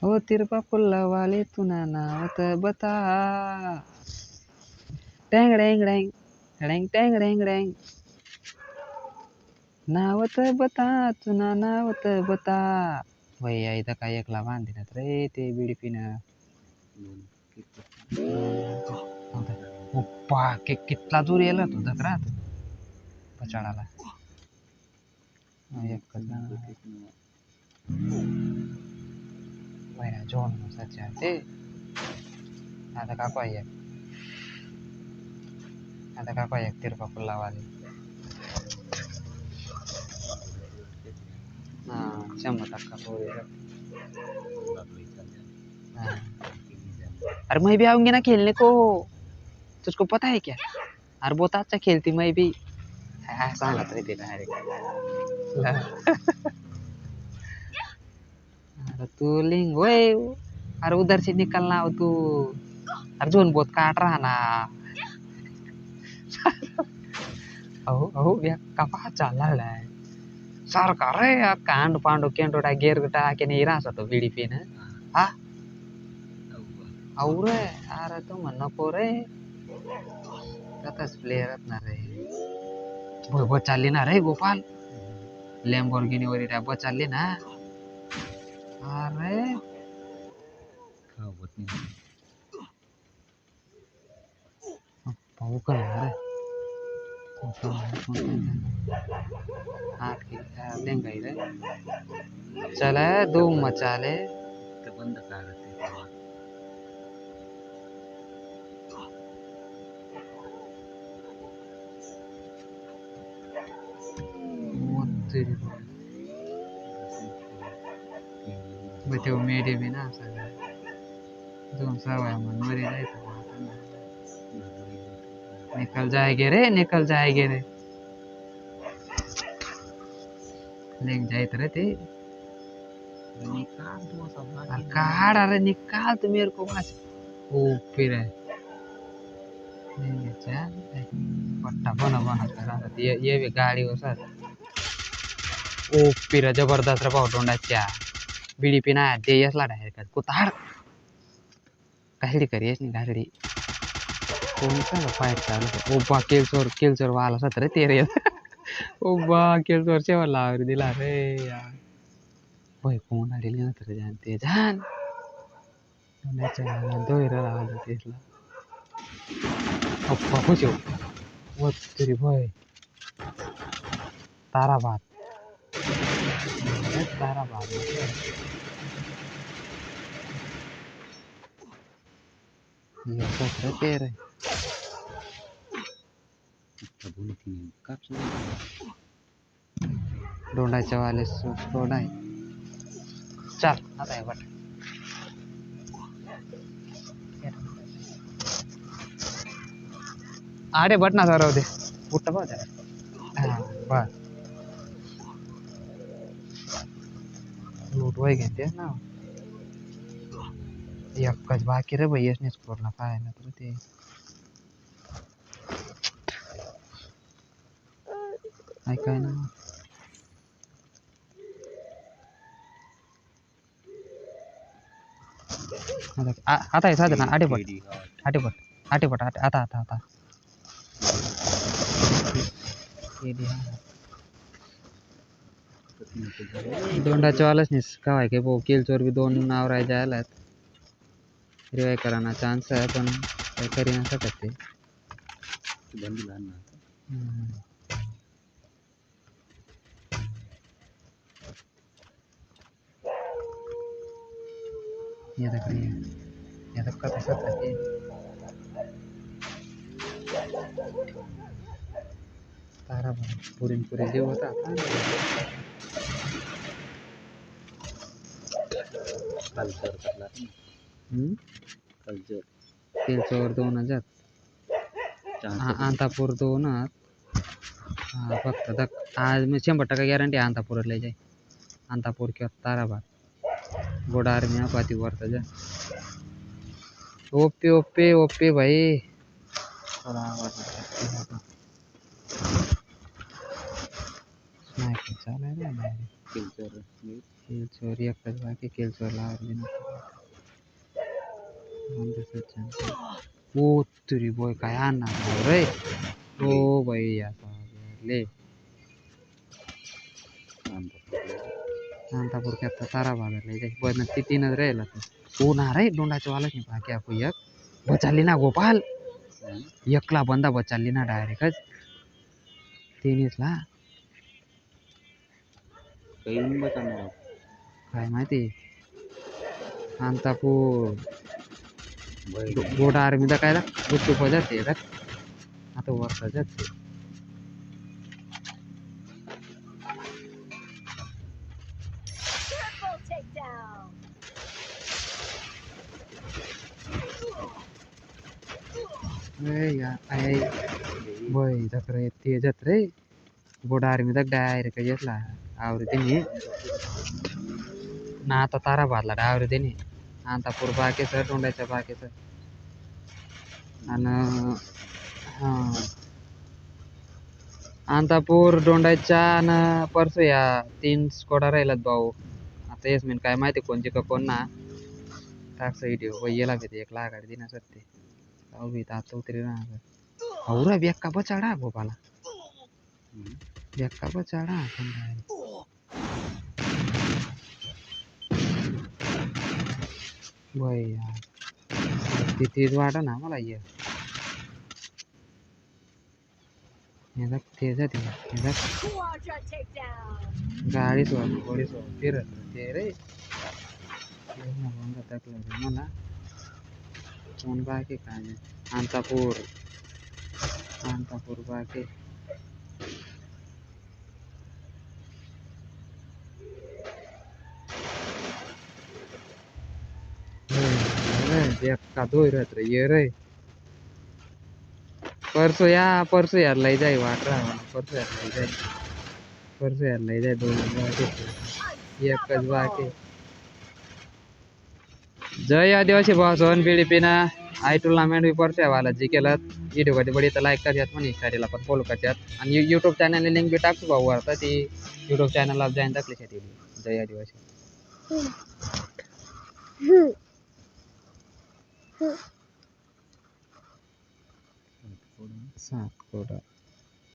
हो तिरपा पुल्ला वाले तुना नावत बता टँग डँग डँग डँग टँग डँग डँग नावत बता तुना नावत बता भैया इथं काय एकला बांधिनात रे ते बिडी पिणं उप्पा के कितला दूर येला तू धकरात पचाडाला एकच भैया जोन सच्चा ते आता का पाहिजे आता का पाहिजे तिरपा पुल्ला वाले हाँ 100% पूरे हाँ अरे मैं भी आऊंगी ना खेलने को तुझको पता है क्या अरे बहुत अच्छा खेलती मैं भी सांगत रे ते डायरेक्ट अरे तू लिंग ओए अरे उधर से निकलना हो तू अरे जोन बहुत काट रहा ना अहो अहो या कपा चालला है सरकार रे या कांड पांडो केंडोडा गेर टाके नाही राहत तो बिडी पिन हा अहो रे अरे तो नको रे तसंच प्लेयर असणार रे बचालली ना रे गोपाल लॅम्बोर्गिनी वगैरे बचालली ना अरे पाहू का रे हाथ की लेंगे रे चले धूम मचा ले बंद कर बते मेरे भी ना सगळं दोन सवय म्हणून मरी जायचं निकल जाएगे रे निकल जाएगे रे लेक जाइत रे ते काढ़ अरे निकाल तो मेरे को बस ओ फिर है पट्टा बना बना कर ये भी गाड़ी हो सर ओ फिर जबरदस्त रे भाऊ तोंडाच्या बिडी पिना दे यसला डायरेक्ट कुताड गाडी करियस नहीं गाडी कोणता फाइट चालू ओबा किलचोर वाला सत्र तेरे ओबा किलचोर से लावर दिला रे यार भाई कोण आलेली ना तर जानते जान दोयरा लावला तेसला अप्पा खुश हो तरी भाई ताराबाद ताराबाद ये सत्र तेरे डोंडाच्या वाले सोडा आहे चल आता आहे बट आडे बट ना सर दे पुट्ट बघ हां बस लूट वय घेते ना एकच बाकी रे भाई यसने स्कोरला काय ना तर ते काय ना आता आहे साधं ना आटेपट आता दोंडाच्या वालाच नाही काय काय भाऊ किलचोर बी दोन नाव राहायचे आलात रिवाय कराना चान्स आहे पण काही करी ना शकत ते येतं कसं शकत ते तारा पुरी जीव होता किलचोर 2000 अंतापूर 2 हाँ फक्त आज मी 100% गॅरंटी अंतापूरला जाय अंतापूर किंवा ताराबाद गोड आर्मी पाती वरता जा ओपे ओपे ओपे भाई स्नायपर चालायला किल चोर एकच बाकी किल चोर लावली ओ तरी बोय काय आणणार रे ओ बाई आता ले शांतापूर के आता तारा भागायला जाय पण ती तीनच राहिला हो ना रे डोंडाच्या वालाच नाही बाकी आपण एक बचालली ना गोपाल एकला बंदा बचालली ना डायरेक्टच तिनीचला काय माहिती शांतापूर गोडा आर्मीदा काय गुच्चू जाते आता वर्षा जाते boy jakre te jatre गोडा आर्मी दा डायरेक्ट येतला आवृत्तीने ना आता तारा भादला आवृत्तीने शांतापूर बाकीचं डोंडाच्या बाकीचं आणि हां शांतापूर डोंडाच्या आणि परसू या 3 स्क्वॉडा राहिलात भाऊ आता येस मी काय माहिती कोणची का कोण ना टाकसा व्हिडिओ येला भेटे एक लागाड दिना सत्ते अहो भी आता उतरी ना औरा बेक्का बचाडा गोपाला बेक्का बचाडा भाई यार तिथे वाटा ना मला ये ते जाते गाडी सोड थोडी सोड फिरत ते रे मला कोण बाकी काय नाही शांतापूर बाकी का दो रहत रे ये रे परसों यार ले जाए वाट रहा परसों यार ले जाए दो ये कजवा के जय आदिवासी भाषण बीडीपीना आई टूर्नामेंट भी परसों वाला जी केला वीडियो कधी बडी तर लाईक करतात पण इंस्टाला पण फॉलो करतात आणि यूट्यूब चॅनल लिंक भी टाकतो भाऊ आता ती यूट्यूब चॅनलला जॉईन टाकली जय आदिवासी सात कोडा